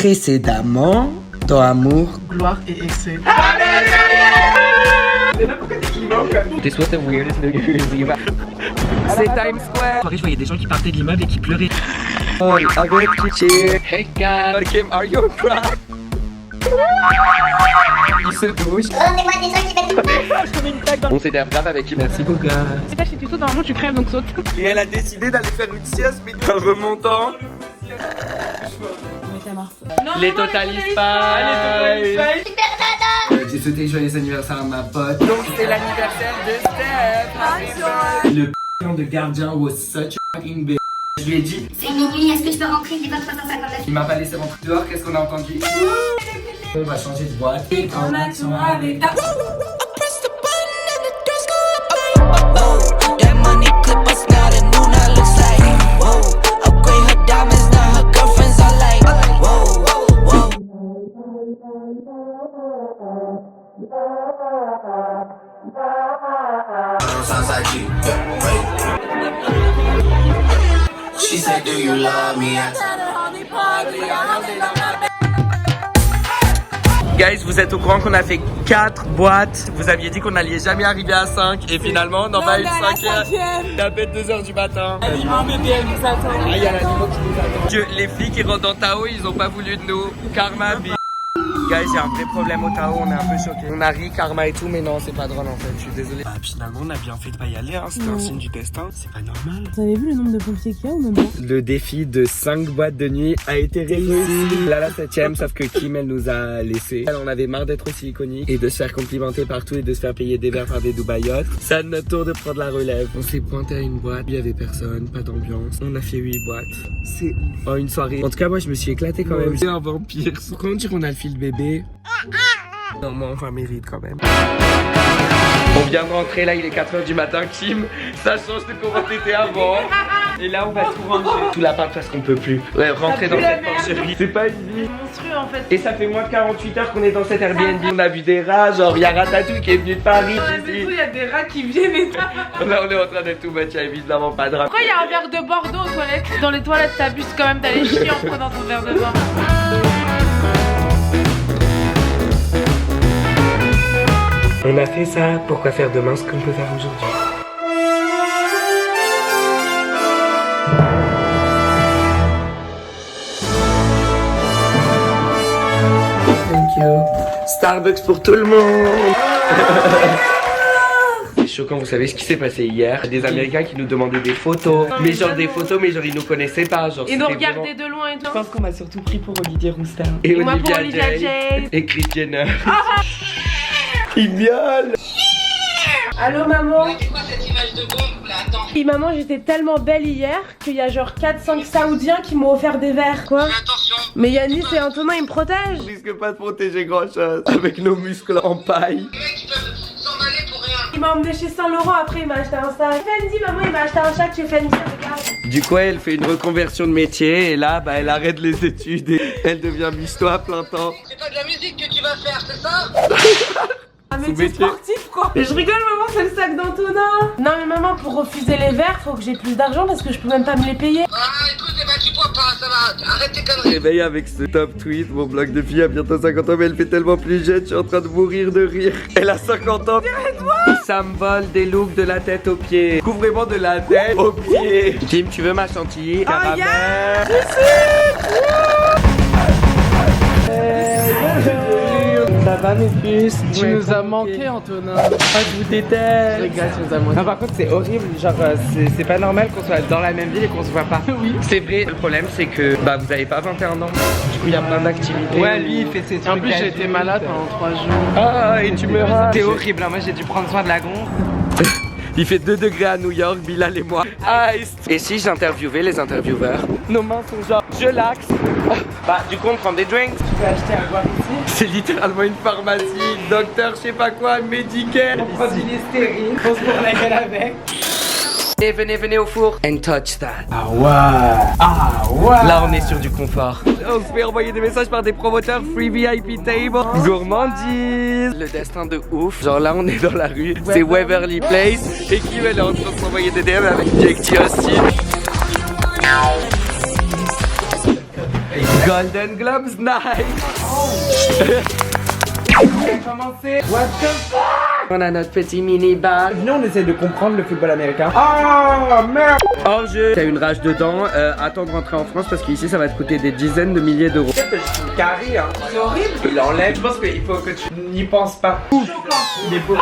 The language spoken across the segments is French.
Précédemment, dans Amour, Gloire et excès. This was the weirdest New Year's Eve. C'est Times Square. Je voyais des gens qui partaient de l'immeuble et qui pleuraient. Oh, avec Chichi. Hey guys, Kim, are you crying? Il se douche. Rendez-moi des gens qui mettent On s'est grave avec Kim. Merci beaucoup. C'est pas chez tu sautes, normalement tu crèves donc saute. et elle a décidé d'aller faire une sieste, mais en remontant. Les totalise pas. super nana. J'ai souhaité joyeux anniversaire à ma pote. Donc c'est l'anniversaire de Steph. Le p*** de gardien was such a fucking bitch. Je lui ai dit, C'est minuit, est-ce que je peux rentrer? Il est 23h59. il m'a pas laissé rentrer dehors, qu'est-ce qu'on a entendu? On va changer de boîte. Et en action avec ta... She said, do you love me? Guys, vous êtes au courant qu'on a fait 4 boîtes. Vous aviez dit qu'on n'allait jamais arriver à 5. Et finalement, on en va à une 5e. Il est à peine 2h du matin. Aliment bébé, elle nous attend. Ah, il y a l'animaux qui nous attend. Dieu, les filles qui rentrent dans Tao, ils ont pas voulu de nous. Karma, guys, il y a un vrai problème au Tao, on est un peu choqués. On a ri, Karma et tout, mais non, c'est pas drôle en fait, je suis désolé. Ah, finalement, on a bien fait de pas y aller, hein. C'était un signe du destin, c'est pas normal. Vous avez vu le nombre de pompiers qu'il y a ou même pas? Le défi de 5 boîtes de nuit a été réussi. Là, la 7e, sauf que Kim, elle nous a laissé. On avait marre d'être aussi iconique et de se faire complimenter partout et de se faire payer des verres par des Dubaïotes. C'est à notre tour de prendre la relève. On s'est pointé à une boîte, il y avait personne, pas d'ambiance. On a fait 8 boîtes. C'est une soirée. En tout cas, moi, je me suis éclaté quand même. C'est un vampire. Comment dire qu'on a le fil bébé? Non, moi, on mérite quand même. On vient de rentrer, là, il est 4h du matin. Kim, ça change de comment t'étais avant. Et là, on va tout ranger. Tout l'appart parce qu'on peut plus. Ouais, rentrer dans cette porcherie. C'est pas une vie. Monstrueux en fait. Et ça fait moins de 48 heures qu'on est dans cet Airbnb. On a vu des rats, genre, il y a Ratatouille qui est venu de Paris. Il y a des rats qui viennent et tout. Là, on est en train de tout mettre, il y a évidemment pas de rats. Pourquoi il y a un verre de Bordeaux aux toilettes? Dans les toilettes, t'abuses quand même d'aller chier en prenant ton verre de vin. On a fait ça, pourquoi faire demain ce qu'on peut faire aujourd'hui? Thank you. Starbucks pour tout le monde. C'est choquant, vous savez ce qui s'est passé hier? Des Américains qui nous demandaient des photos. Mais genre des photos, mais genre ils nous connaissaient pas. Genre, Ils nous regardaient de loin et tout. Je pense qu'on m'a surtout pris pour Olivier Rousteing. Et moi pour Olivia Jade. Et Kris Jenner. Il miaule. Allô maman? C'est quoi cette image de bombe là? Attends. Et maman, j'étais tellement belle hier qu'il y a genre 4-5 Saoudiens qui m'ont offert des verres. Quoi? Fais attention. Mais Yanis et Antonin ils me protègent. On risque pas de protéger grand chose avec nos muscles en paille. Les mecs ils peuvent s'en aller pour rien. Il m'a emmené chez Saint Laurent, après il m'a acheté un sac. Fendi, maman, il m'a acheté un sac chez Fendi, regarde. Du coup, elle fait une reconversion de métier et là, bah, elle arrête les études et elle devient misto à plein temps. C'est pas de la musique que tu vas faire, c'est ça? Un métier métier. sportif quoi. Mais je rigole maman, c'est le sac d'Antonin. Non mais maman, pour refuser les verres, faut que j'ai plus d'argent parce que je peux même pas me les payer. Ah écoute, eh ben tu bois pas, ça va. Arrête tes conneries. Réveille avec ce top tweet, mon blog de fille a bientôt 50 ans mais elle fait tellement plus jeune, je suis en train de mourir de rire. Elle a 50 ans. Ça me vole des looks de la tête aux pieds. Couvrez-moi de la tête aux pieds. Kim, tu veux ma chantilly? Caramel. Ça va mes puces? Tu nous as manqué, Antonin. Ah, je vous déteste. Regarde, tu nous as manqué. Non, par contre, c'est horrible. Genre, c'est pas normal qu'on soit dans la même ville et qu'on se voit pas. Oui. C'est vrai, le problème c'est que bah vous avez pas 21 ans. Du coup il y a plein d'activités. Ouais, lui, il fait ses trucs. En plus, j'ai été malade pendant 3 jours. Ah et tu me rates. C'est horrible, hein. Moi j'ai dû prendre soin de la gonze. Il fait 2 degrés à New York, Bilal et moi. Ice. Et si j'interviewais les intervieweurs? Nos mains sont genre je l'axe. Bah du coup on prend des drinks. Tu peux acheter à boire ici. C'est littéralement une pharmacie, docteur je sais pas quoi, médical. On prend du Listerine, on se bourre la gueule avec. Et venez au four. And touch that. Ah ouais. Ah ouais. Là on est sur du confort. On se fait envoyer des messages par des promoteurs free VIP table. Gourmandise. Le destin de ouf. Genre là on est dans la rue. C'est Waverly Place. Et Kim elle est en train de s'envoyer des DM avec Jake T aussi. Golden Globes night. What the fuck? On a notre petit mini bar. Venez, on essaie de comprendre le football américain. Ah merde. Hors jeu. T'as une rage dedans. Attends de rentrer en France parce qu'ici ça va te coûter des dizaines de milliers d'euros. T'as juste une carie, hein. C'est horrible. Il enlève. Je pense qu'il faut que tu n'y penses pas. Il est beau.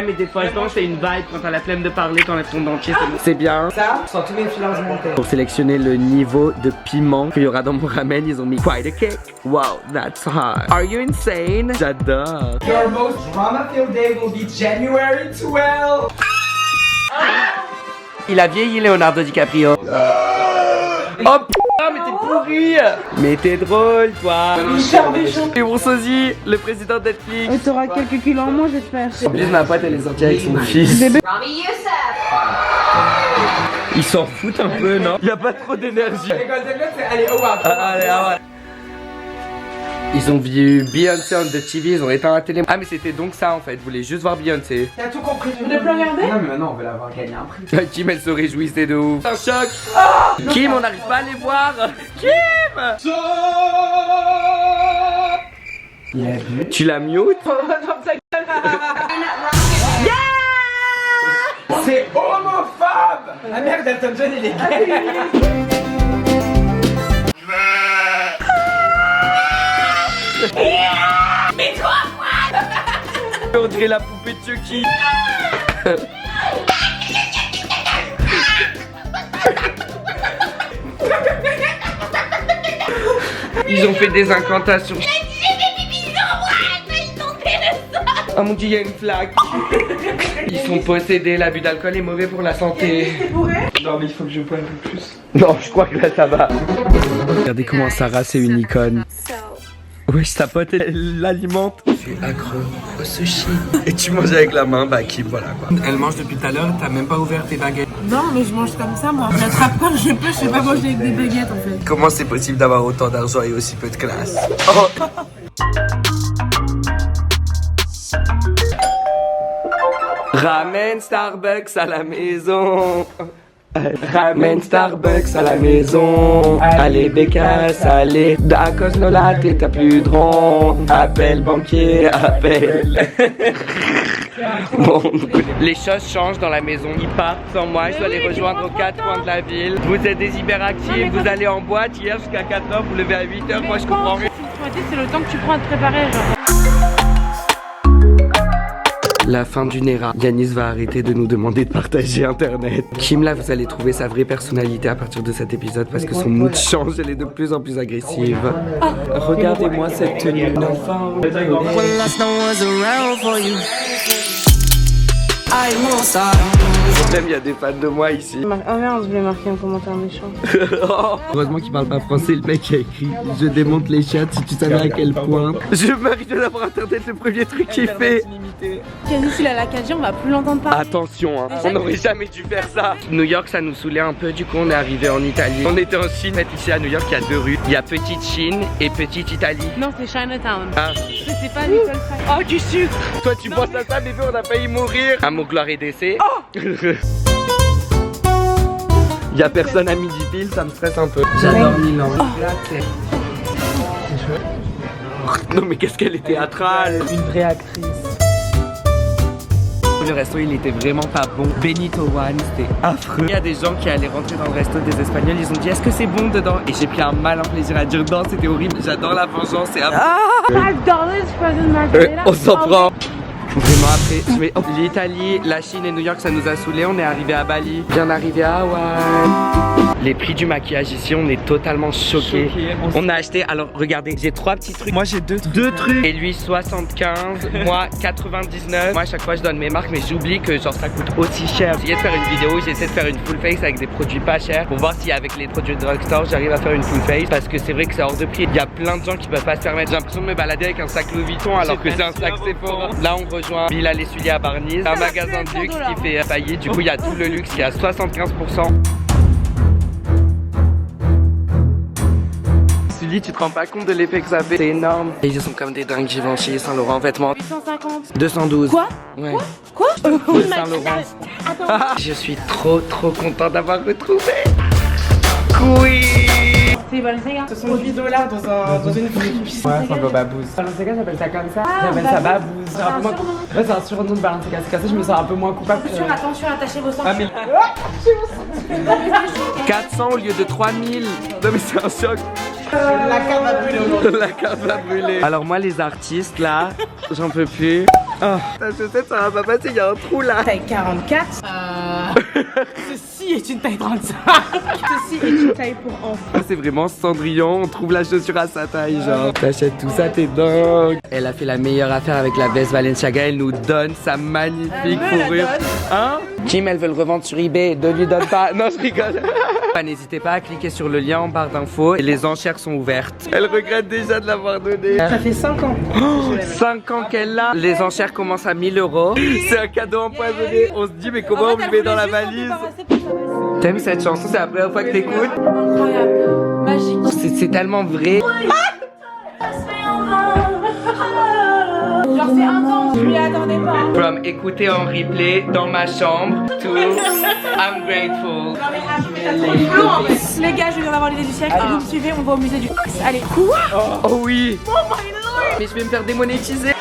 Mais des fois, je pense c'est une vibe quand t'as la flemme de parler, t'enlèves ton dentier. C'est bien. Ça, sans tous mes filons montés. Pour sélectionner le niveau de piment qu'il y aura dans mon ramen, ils ont mis quite a kick. Wow, that's hard. Are you insane? J'adore. Your most drama-filled day will be January 12. Il a vieilli Leonardo DiCaprio. Oh putain, mais t'es pourri. Mais t'es drôle, toi. Et mon sosie, le président de Netflix. T'auras quelques kilos en moins, j'espère. En plus, ma pote, elle est sortie avec son fils. Ils s'en foutent un peu, non? Y'a pas trop d'énergie. Les Golden Globes, c'est allez, Howard. Allez. Ils ont vu Beyoncé on the TV, ils ont éteint la télé. Ah mais c'était donc ça en fait, vous voulez juste voir Beyoncé. T'as tout compris. Vous voulez plus regarder? Non mais maintenant on veut l'avoir gagné un prix. Kim elle se réjouissait de ouf. Un choc. Kim on n'arrive pas à les voir. Kim. Il a vu. Tu la mute? C'est homophobe. La mère d'Elton John il est gay. Mais toi quoi? On dirait la poupée de Chucky. Ils ont fait des incantations. Oh mon dieu, il y a une flaque. Ils sont possédés, l'abus d'alcool est mauvais pour la santé. Non mais il faut que je boive un peu plus. Non, je crois que là ça va. Regardez comment Sarah c'est une icône. Wesh, sa pote elle l'alimente. Je suis accro au sushi. Et tu manges avec la main, bah Kim, voilà quoi. Elle mange depuis tout à l'heure, t'as même pas ouvert tes baguettes. Non, mais je mange comme ça, moi. J'attrape quand je peux, je sais pas manger avec des baguettes en fait. Comment c'est possible d'avoir autant d'argent et aussi peu de classe? Oh. Ramène Starbucks à la maison. Ramène Starbucks à la maison. Allez Bécasse, allez à cause de la tête t'as plus de rond. Appelle banquier, appelle. Bon, les choses changent dans la maison. Ils partent sans moi, je dois les rejoindre aux quatre coins de la ville. Vous êtes des hyperactifs, vous allez en boîte hier jusqu'à 4h, vous levez à 8h, moi je comprends rien. C'est le temps que tu prends à te préparer, genre. La fin d'une era. Yanis va arrêter de nous demander de partager internet. Kim là, vous allez trouver sa vraie personnalité à partir de cet épisode parce que son mood change, elle est de plus en plus agressive. Regardez-moi cette tenue. Même il y a des fans de moi ici. Oh merde, je voulais marquer un commentaire méchant. Heureusement qu'il parle pas français, le mec a écrit je démonte les chats si tu savais à quel point. Je marie de l'avoir internet, le premier truc qu'il fait. Yanis il a la 4G, on va plus l'entendre parler. Attention, hein. On n'aurait jamais dû faire ça. New York, ça nous saoulait un peu, du coup on est arrivé en Italie. On était en Chine, mais ici à New York, il y a deux rues. Il y a Petite Chine et Petite Italie. Non, c'est Chinatown. Ah. C'est pas Little China. Oh, du sucre. Toi tu penses à ça, bébé, on a failli mourir. Amour, gloire et décès. Oh. Il y a personne à midi pile, ça me stresse un peu. J'adore Milan. Non mais qu'est-ce qu'elle est théâtrale. Une vraie actrice. Le resto il était vraiment pas bon. Benito One, c'était affreux. Il y a des gens qui allaient rentrer dans le resto des Espagnols, ils ont dit est-ce que c'est bon dedans? Et j'ai pris un malin plaisir à dire non, c'était horrible. J'adore la vengeance, c'est affreux. On s'en prend. Vraiment après, mais oh, l'Italie, la Chine et New York ça nous a saoulés, on est arrivé à Bali, bien arrivé à Hawaï. Les prix du maquillage ici, on est totalement choqués. On a acheté, alors regardez, j'ai 3 petits trucs. Moi j'ai deux trucs. Et lui 75, moi 99. Moi à chaque fois je donne mes marques mais j'oublie que genre ça coûte aussi cher. J'ai essayé de faire une vidéo, j'essaie de faire une full face avec des produits pas chers pour voir si avec les produits de drugstore j'arrive à faire une full face parce que c'est vrai que c'est hors de prix. Il y a plein de gens qui peuvent pas se permettre. J'ai l'impression de me balader avec un sac Louis Vuitton alors que c'est un sac Sephora. Là on rejoint Villa Lessulier à Barnies, un magasin de luxe qui fait faillite. Du coup il y a tout le luxe qui est à 75%. Sully, tu te rends pas compte de l'effet que ça fait? C'est énorme. Et ils sont comme des dingues, Givenchy, Saint Laurent, vêtements. 850. 212. Quoi? Ouais. Quoi? De Saint Laurent. Je suis trop content d'avoir retrouvé. Oui. C'est Balenciaga. 70 $ dans une frise. Ouais, c'est un peu babouze. Balenciaga, j'appelle ça comme ça. J'appelle ça babouze. C'est un peu moins. Ouais, c'est un surnom de Balenciaga. C'est comme ça, je me sens un peu moins coupable. Attention, attachez vos Ah, mais. 400 au lieu de 3000. Non mais c'est un choc. La carte va brûler aujourd'hui. La carte va brûler. Alors moi les artistes là, j'en peux plus. Oh. Ta chaussette ça va pas passer, il y a un trou là. Taille 44. Ceci est une taille 35. Ceci est une taille pour enfants. C'est vraiment Cendrillon, on trouve la chaussure à sa taille genre. T'achètes tout ça, t'es dingue. Elle a fait la meilleure affaire avec la veste Balenciaga, elle nous donne sa magnifique fourrure. Hein? Kim elle veut le revendre sur eBay, ne lui donne pas. Non je rigole. N'hésitez pas à cliquer sur le lien en barre d'infos et les enchères sont ouvertes. Elle regrette déjà de l'avoir donné. Ça fait 5 ans. 5 ans qu'elle l'a. Les enchères commencent à 1000 €. C'est un cadeau empoisonné. On se dit mais comment on le met dans la valise? T'aimes cette chanson? C'est la première fois que t'écoutes? Incroyable, magique. C'est tellement vrai. Genre c'est intense, je m'y attendais pas. From écouter en replay dans ma chambre to I'm grateful. Les gars, je viens d'avoir l'idée du siècle. Vous me suivez, on va au musée du X. Allez, quoi? Oh oui. Oh my lord. Mais je vais me faire démonétiser.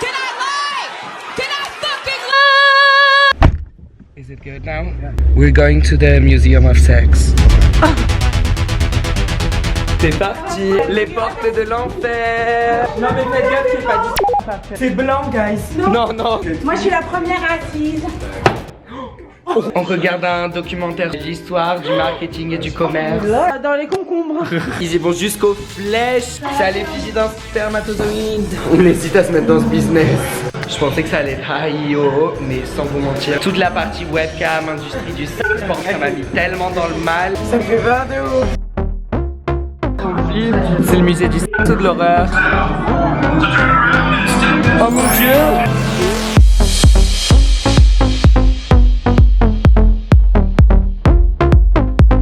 Is it good now? We're going to the Museum of Sex. C'est parti. Les portes de l'enfer. Non, mais faites gaffe, c'est pas du. C'est blanc, guys. Non, non. Moi, je suis la première assise. On regarde un documentaire de l'histoire, du marketing et du commerce. Dans les concombres. Ils y vont jusqu'aux flèches. C'est à l'effigie d'un spermatozoïde. On hésite à se mettre dans ce business. Je pensais que ça allait être AIO, mais sans vous mentir, toute la partie webcam, industrie du sexe, ça m'a mis tellement dans le mal. Ça me fait 20 de ouf. C'est le musée du sexe ou de l'horreur. Oh mon dieu!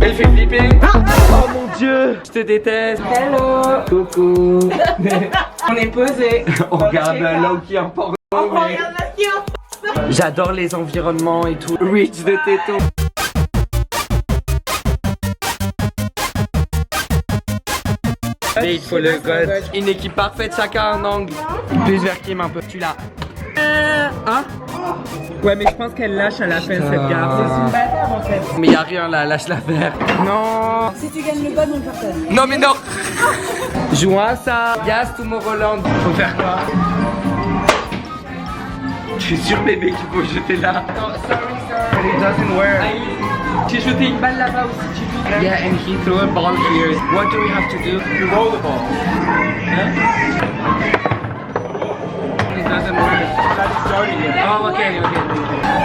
Elle fait flipper. Oh mon dieu! Je te déteste. Hello. Coucou. On est posé. On regarde Loki en porno. mais- J'adore les environnements et tout. Rich de téton. Mais il faut le god. Une équipe parfaite, chacun un angle. Plus vers Kim un peu. Tu l'as. Hein? Ouais, mais je pense qu'elle lâche à la fin cette garce. C'est une bâtard en fait. Mais y'a rien là, lâche l'affaire. Non. Si tu gagnes le bon, on partage. Non mais non. Jouons à ça. Yas Tomorrowland. Faut faire quoi? Je suis sûr bébé qu'il faut jeter là. Non, sorry sir. It doesn't work. J'ai jeté une balle là-bas aussi. Yeah, and he threw a ball here. What do we have to do? You roll the ball. It doesn't work. That's starting it. Oh, okay, okay.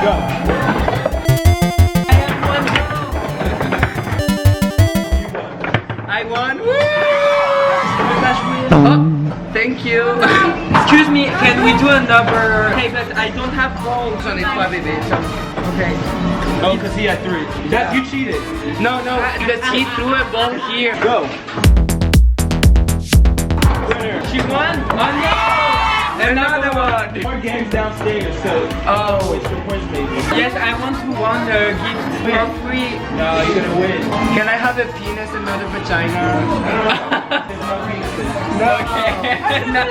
Go. I won. Oh, thank you. Excuse me, can we do another? Hey, but I don't have balls. J'en ai 3 bébés. Okay. Oh, because he had 3. That you cheated. No, no, because he threw a ball here. Go. Winner. She won? Oh no! Another one. More games downstairs, so. Oh. Waste your points, maybe. Yes, I want to win the gift for free. No, you're gonna win. Can I have a penis and not a vagina? There's no penises. No. Okay. No.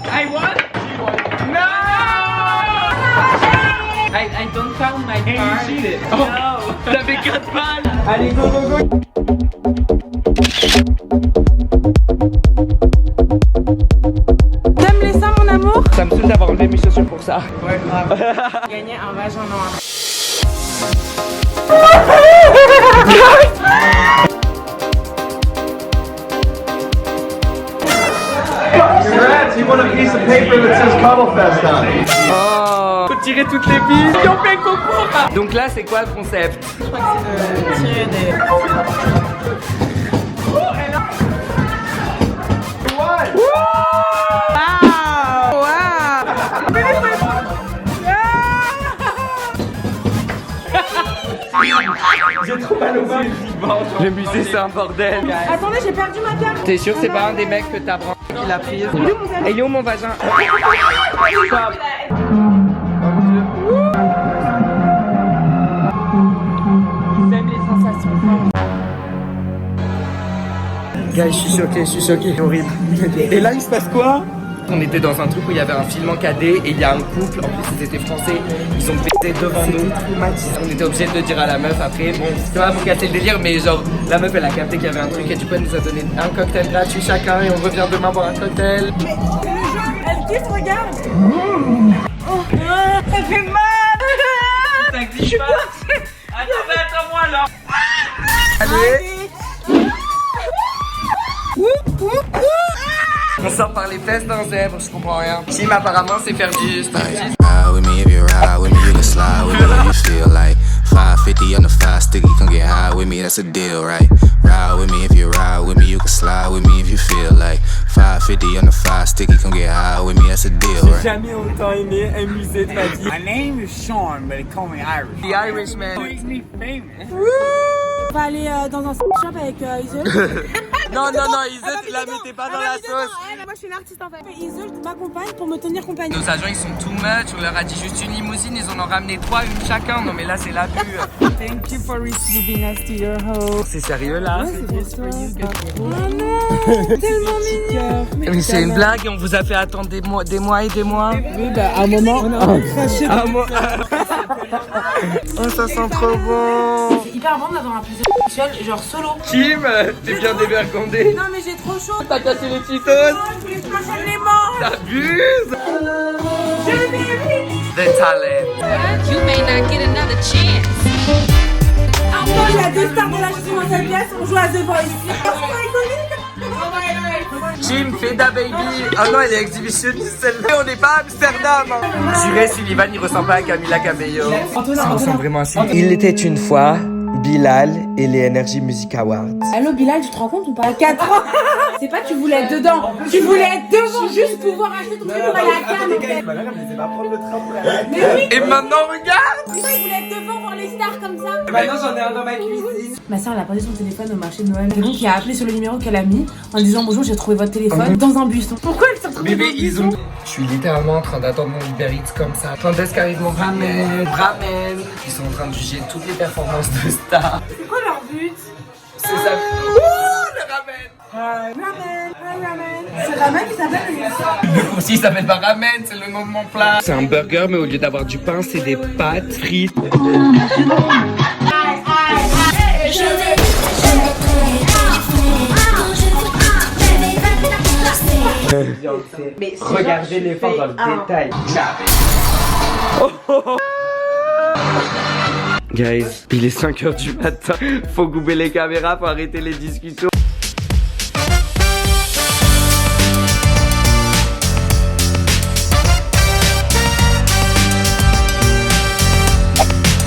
I won? No! I don't count my card. And you cheated. No. T'avais 4 balles. Allez, go, go, go. T'aimes les seins, mon amour? Ça me saoule d'avoir enlevé mes chaussures pour ça. Ouais, grave. Gagner un vagin noir. Congrats, you won a piece of paper that says Cuddle Fest on it. Oh. Faut tirer toutes les billes. Ils ont fait le concours. Donc là, c'est quoi le concept? Je crois que c'est de tirer des... J'ai trop mal au bas. Le musée, c'est un bordel. Attendez, j'ai perdu ma carte. T'es sûr que c'est pas un des mecs que t'as branlé qui l'a prise? Et il est où mon vagin? Stop. J'aime les sensations fortes. Gars, je suis choqué, c'est horrible. Et là, il se passe quoi? On était dans un truc où il y avait un film en KD et il y a un couple, en plus ils étaient français, ils ont pété devant nous. On était obligé de dire à la meuf après, bon, c'est pas pour casser le délire, mais genre, la meuf elle a capté qu'il y avait un truc et du coup elle nous a donné un cocktail gratuit chacun et on revient demain boire un cocktail. Elle kiffe, regarde. Oh, ça fait mal. Ça glisse pas. Attends-moi là. Allez. On sort par les fesses d'un zèbre, je comprends rien. Tim apparemment c'est faire du striptease. Ride with me if you ride with me, you can slide with me if you feel like 550 on the 5 sticky, come get high with me, that's a deal, right? Ride with me if you ride with me, you can slide with me if you feel like 550 on the 5 sticky, come get high with me, that's a deal, right? J'ai jamais autant aimé un musée de ma vie. My name is Sean, but they call me Irish. The Irishman. Makes me famous. On va aller dans un shop avec Isol. Non, Isol, tu la mettais pas dans la sauce. Moi je suis une artiste en fait. Isol m'accompagne pour me tenir compagnie. Nos agents ils sont too much, on leur a dit juste une limousine, ils en ont ramené 3, une chacun. Non mais là c'est l'abus. Thank you for receiving us to your home. C'est sérieux là? Oh non, tellement mignon. Mais c'est une blague et on vous a fait attendre des mois et des mois. Oui bah à un moment on a craché. Oh ça sent trop bon. C'est hyper bon d'avoir un plaisir sexuel genre solo. Kim, t'es bien dévergondé. Non mais j'ai trop chaud. T'as cassé les cheetos. Je voulais se manger les manches. T'abuses. Je mérite. The talent. You may not get another chance. Encore il y a 2 stars de la chanson dans cette pièce, on joue à The Voice. Jim, Feda Baby. Ah non, elle est exhibitionniste celle-là. On n'est pas à Amsterdam. Juré, Sullivan, il ressemble pas à Camila Cabello. Ça ressemble vraiment à ça. Il était une fois Bilal et les Energy Music Awards. Allô Bilal, tu te rends compte ou pas? À 4 ans. C'est pas tu voulais être dedans. Tu voulais être devant juste pouvoir acheter ton truc pour aller à Cannes. Mais oui. Et maintenant, regarde. Tu voulais être devant voir les stars comme ça. Maintenant, j'en ai un dans ma cuisine. Ma soeur elle a posé son téléphone au marché de Noël. Et donc il a appelé sur le numéro qu'elle a mis en disant bonjour, j'ai trouvé votre téléphone dans un buisson. Pourquoi elle s'est retrouvée dans un buisson? Je suis littéralement en train d'attendre mon Uber Eats comme ça. Quand est-ce qu'arrive mon ramen? Ils sont en train de juger toutes les performances de stars. C'est quoi leur but? C'est ça. Oh, le ramen. C'est Ramen qui s'appelle Le aussi il s'appelle pas ramen, c'est le nom de mon plat. C'est un burger mais au lieu d'avoir du pain, c'est des pâtes frites. Mais regardez l'effort dans le détail. Guys, il est 5h du matin. Faut couper les caméras, faut arrêter les discussions.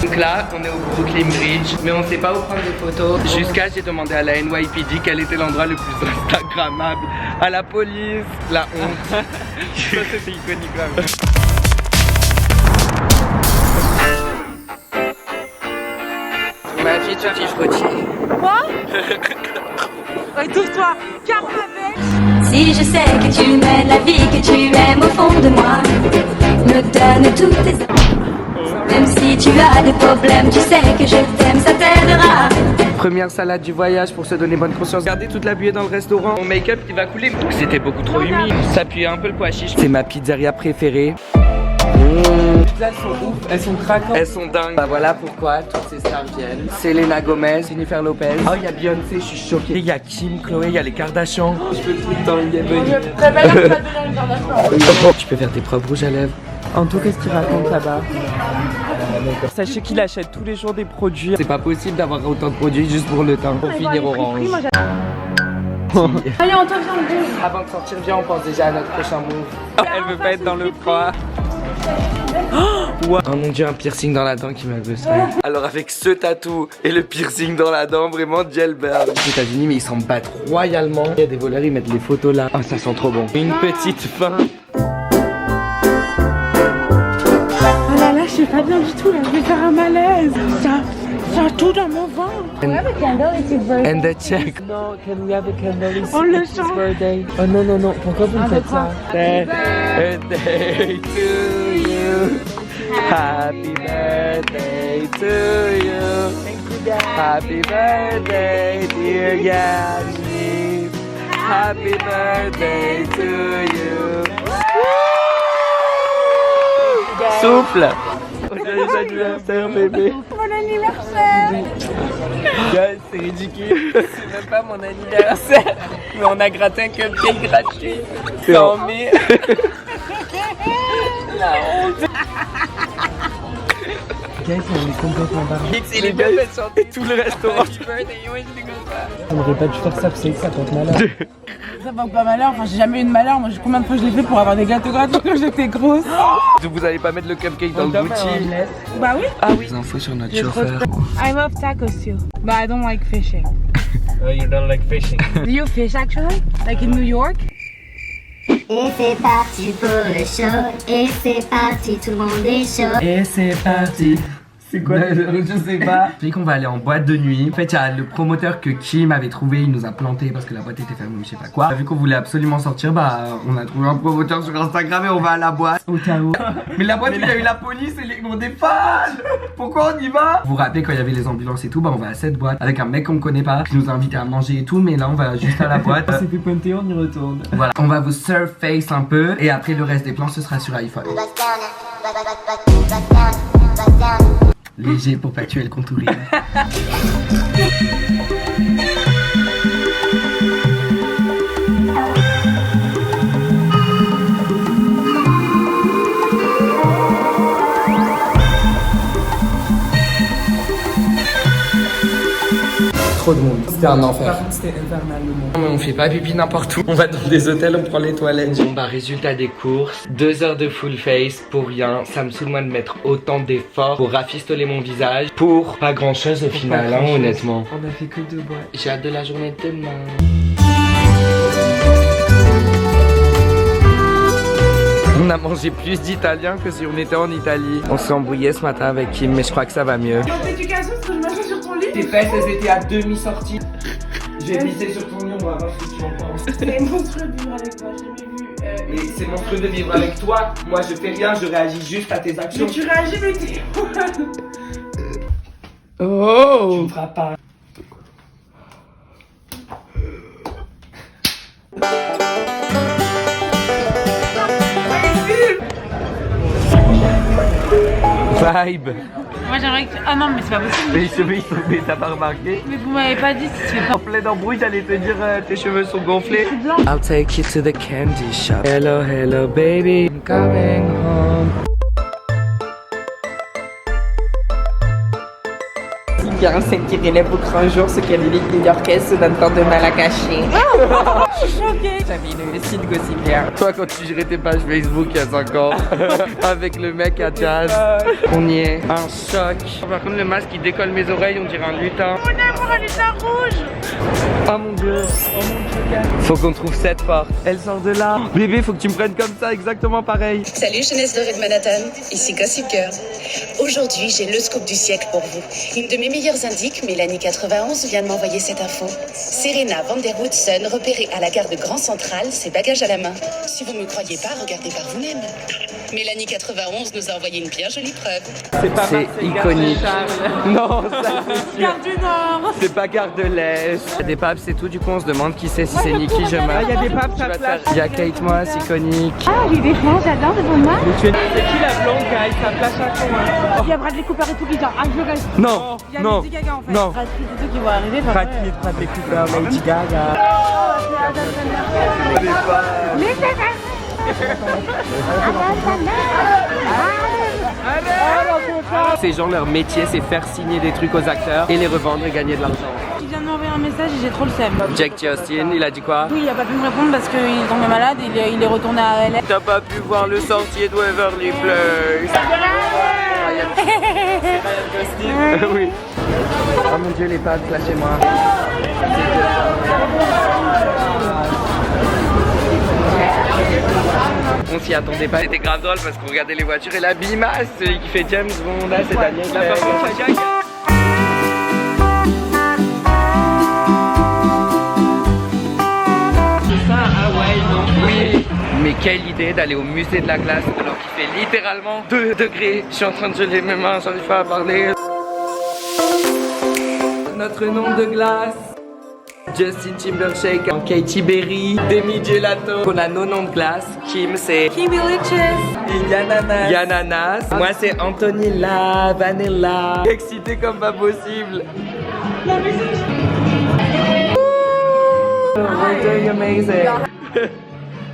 Donc là, on est au Brooklyn Bridge, mais on sait pas où prendre des photos. Jusqu'à j'ai demandé à la NYPD quel était l'endroit le plus instagrammable. À la police, la honte. Ça c'était iconique quand même. Ma fille, tu fiches Gauthier. Quoi? Étouffe-toi, car avec. Si je sais que tu mènes la vie que tu aimes au fond de moi, me donne toutes tes même si tu as des problèmes, tu sais que je t'aime, ça t'aidera. Première salade du voyage pour se donner bonne conscience. Regardez toute la buée dans le restaurant. Mon make-up qui va couler. C'était beaucoup trop humide. Ça puait un peu le pois chiche. C'est ma pizzeria préférée. Les pizzas elles sont ouf, elles sont craquantes. Elles sont dingues. Bah voilà pourquoi toutes ces stars viennent. Selena Gomez, Jennifer Lopez. Oh il y a Beyoncé, je suis choquée. Il y a Kim, Chloé, il y a les Kardashians. Je peux tout le temps y aller. Très belle, tu vas devenir une Kardashian. Tu peux faire tes preuves rouges à lèvres. Anto, qu'est-ce qu'il raconte là-bas? Sachez qu'il achète tous les jours des produits. C'est pas possible d'avoir autant de produits juste pour le temps. Pour finir orange. Allez, on te vient le bout. Avant de sortir, viens, on pense déjà à notre prochain move. Elle veut pas être dans le froid. Oh mon dieu, un piercing dans la dent qui m'a buzzé. Alors avec ce tatou et le piercing dans la dent, vraiment jailbird. Aux États-Unis, mais ils s'en battent royalement. Il y a des voleurs, ils mettent les photos là. Ah, ça sent trop bon. Une petite fin. Oh là là, je suis pas bien du tout là, je vais faire un malaise. Ça a tout dans mon ventre. And the check. Non, can we have a candle? On le chante. Birthday. Oh non, non, non, pourquoi vous me faites ça? Birthday to you. Happy birthday to you. Happy birthday, dear Yasmin. Happy birthday to you. Souffle. Joyeux anniversaire, bébé. Bon anniversaire. Guys, c'est ridicule. C'est même pas mon anniversaire. Mais on a gratté un cupcake gratuit. C'est en mai. La honte. Guys, on est complètement barré. Et les gars, ils chantaient tout le restaurant. On aurait pas dû faire ça, c'est que ça porte malheur. Ça porte pas malheur, enfin j'ai jamais eu de malheur. Moi, combien de fois je l'ai fait pour avoir des gâteaux gratuits quand j'étais grosse. Vous allez pas mettre le cupcake dans le bouti. Bah oui. Ah oui. Des infos sur notre chauffeur. I love tacos too, but I don't like fishing. You don't like fishing. Do you fish actually? Like in New York? Et c'est parti pour le show, et c'est parti, tout le monde est chaud. Et c'est parti. C'est quoi? Je sais pas. Je dis qu'on va aller en boîte de nuit. En fait, il y a le promoteur que Kim avait trouvé, il nous a planté parce que la boîte était fermée ou je sais pas quoi. Vu qu'on voulait absolument sortir, bah on a trouvé un promoteur sur Instagram et on va à la boîte. Au cas où. Mais la boîte où il y a eu la police et les gros des fans. Pourquoi on y va? Vous vous rappelez quand il y avait les ambulances et tout, bah on va à cette boîte avec un mec qu'on connaît pas qui nous a invités à manger et tout, mais là on va juste à la boîte. On s'est fait pointer, on y retourne. Voilà, on va vous surface un peu et après le reste des plans ce sera sur iPhone. Léger pour pas tuer le contouring. Trop de monde. C'était un enfer. Par contre, c'était infernal le monde. Mais on fait pas pipi n'importe où. On va dans des hôtels, on prend les toilettes. Bon bah résultat des courses, 2 heures de full face pour rien. Ça me saoule moi de mettre autant d'efforts pour rafistoler mon visage pour pas grand chose au final, hein, honnêtement. On a fait que 2 boîtes. J'ai hâte de la journée de demain. On a mangé plus d'italien que si on était en Italie. On s'est embrouillé ce matin avec Kim, mais je crois que ça va mieux. En éducation, ce que je m'assois sur ton lit. Tes fesses, elles étaient à demi-sortie. J'ai pissé sur ton lit, on va voir ce que tu en penses. C'est monstrueux de vivre avec toi, j'ai jamais vu. Et c'est monstrueux de vivre avec toi. Moi, je fais rien, je réagis juste à tes actions. Mais tu réagis, mais t'es. Oh! Tu me feras pas. Vibe. Moi j'aimerais que. Ah non, mais c'est pas possible. Mais t'as pas remarqué? Mais vous m'avez pas dit si tu fais pas. En plein embrouille, j'allais te dire tes cheveux sont gonflés. I'll take you to the candy shop. Hello, hello, baby. I'm coming home. Il y a un scène qui relève au grand jour ce qu'elle élite new-yorkaise se donne tant de mal à cacher. Je suis choquée. J'avais le site Gossip Girl. Toi, quand tu gérais tes pages Facebook il y a 5 ans, avec le mec à Jazz, on y est. Un choc. Par contre, le masque il décolle mes oreilles, on dirait un lutin. On a pour un lutin rouge. Oh mon dieu. Oh mon dieu. Faut qu'on trouve cette porte. Elle sort de là. Bébé, faut que tu me prennes comme ça, exactement pareil. Salut jeunesse dorée de Manhattan, ici Gossip Girl. Aujourd'hui, j'ai le scoop du siècle pour vous. Une de mes meilleures indiques, Mélanie 91, vient de m'envoyer cette info. Serena van der Woodsen repérée à la gare de Grand Central, ses bagages à la main. Si vous ne me croyez pas, regardez par vous-même. Mélanie 91 nous a envoyé une bien jolie preuve. C'est iconique. Non, ça c'est sûr. Gare du Nord. C'est pas Gare de l'Est. Il y a des papes, c'est tout. Du coup, on se demande qui c'est, si c'est Nicki, je meurs. Il y a des papes à place. Il y a Kate Moss, iconique. Ah, j'ai des flancs, j'adore devant moi. C'est qui la blonde qui a sa place à fond? Il y a Bradley Cooper et tout qui dit ah, je reste. Non, Il y a non, Lady Gaga en fait. non. Brad Pitt et tout qui vont arriver. Bradley Cooper, Lady Gaga. Ces gens, leur métier, c'est faire signer des trucs aux acteurs et les revendre et gagner de l'argent. Il vient de m'envoyer un message et j'ai trop le seum. Jack T. Austin, il a dit quoi? Oui, il a pas pu me répondre parce qu'il est tombé malade et il est retourné à LA. T'as pas pu voir le sorcier de Waverly Place. Oui. Oh mon dieu, les pattes, lâchez-moi. On s'y attendait pas, c'était grave drôle parce qu'on regardait les voitures et la bimasse, celui qui fait James Bond, là c'est Daniel Craig. C'est ça, ah ouais, non. Oui. Mais quelle idée d'aller au musée de la glace alors qu'il fait littéralement 2 degrés. Je suis en train de geler mes mains, j'arrive pas à parler. Notre nom de glace. Justin Timberlake, Katy Perry, Demi Gelato. On a nos noms de classe. Kim, c'est Kimi Liches. et Yananas. Yananas. Moi, c'est Anthony La Vanilla. Excité comme pas possible. La musique. We're doing amazing.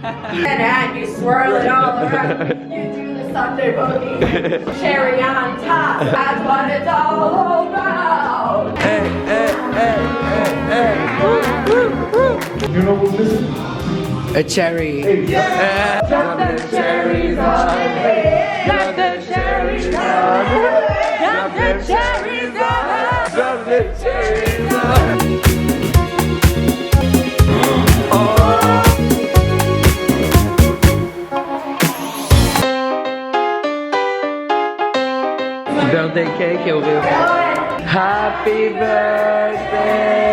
And you swirl it all around. You do the Sunday boogie. Cherry on top. That's what it's all about. Hey, hey, hey, hey, hey. You know what's missing? A cherry. Drop the cherries on me. Drop the cherries on me. Drop the cherries on me. Drop the cherries on me. Birthday cake et Oreo. Happy birthday.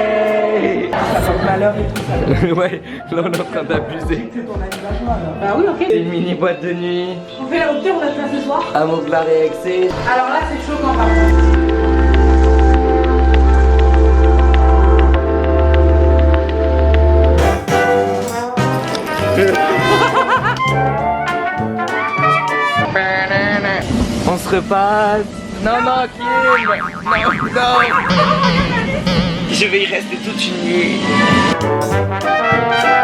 Ça sent malheur et tout ça. Ouais, là on est en train d'abuser. Bah oui, ok. C'est une mini boîte de nuit. On fait la rupture, on a fait ce soir. Amour de la réexcès. Alors là, c'est choquant par contre. On se repasse. Non, non, Kim. Non, non. Je vais y rester toute une nuit.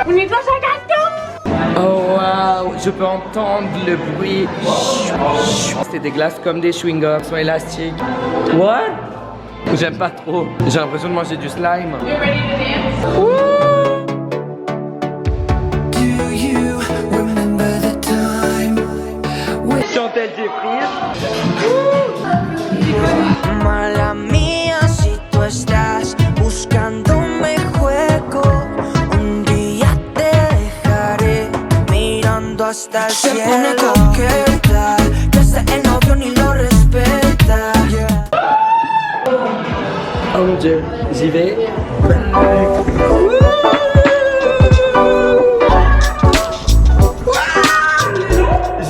On est dans un gâteau. Oh waouh, je peux entendre le bruit. C'est des glaces comme des chewing-gums, sont élastiques. What? J'aime pas trop. J'ai l'impression de manger du slime. You ready to dance? Chantelle des frites. Mala mía si tú estás buscando un juego, un día te dejaré mirando hasta el cielo. Se pone coqueta, que hasta el novio ni lo respeta. Oh mon dieu, j'y vais.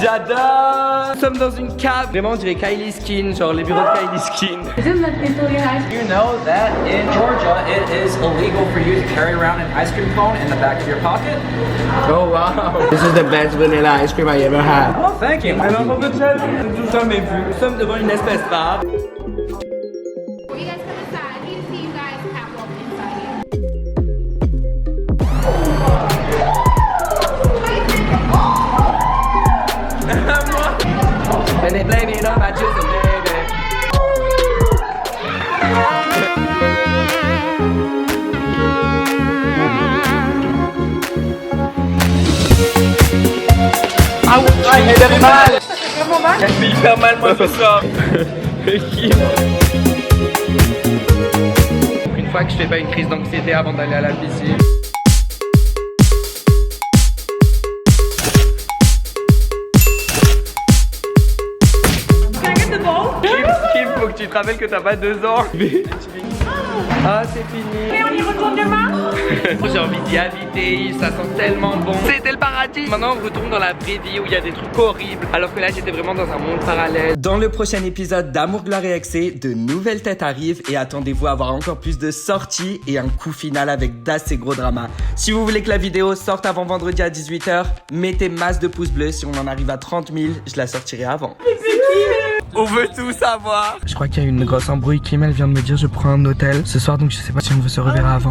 J'adore! Nous sommes dans une cave. Vraiment, on dirait Kylie Skin, genre les bureaux de Kylie Skin. You know that in Georgia it is illegal for you to carry around an ice cream cone in the back of your pocket? Oh wow! This is the best vanilla ice cream I ever had. Oh, thank you. Alors, on peut tout ça mais vu. Nous sommes devant une espèce rare. Before you guys come inside, I need to see you guys catwalk inside here. And they blame it on my juice, baby. Ah ouais, elle fait mal. Vraiment mal. Elle fait hyper mal, moi ce soir. Une fois que je fais pas une crise d'anxiété avant d'aller à la piscine. Kim, faut que tu te rappelles que t'as pas 2 ans. Ah, c'est fini. Et on y retourne demain. J'ai envie d'y habiter, ça sent tellement bon. C'était le paradis. Maintenant, on retourne dans la vraie vie où il y a des trucs horribles. Alors que là, j'étais vraiment dans un monde parallèle. Dans le prochain épisode d'Amour, Gloire et Excès, de nouvelles têtes arrivent et attendez-vous à avoir encore plus de sorties et un coup final avec d'assez gros dramas. Si vous voulez que la vidéo sorte avant vendredi à 18h, mettez masse de pouces bleus. Si on en arrive à 30 000, je la sortirai avant. On veut tout savoir. Je crois qu'il y a une grosse embrouille. Kim, elle vient de me dire je prends un hôtel ce soir, donc je sais pas si on veut se reverra avant.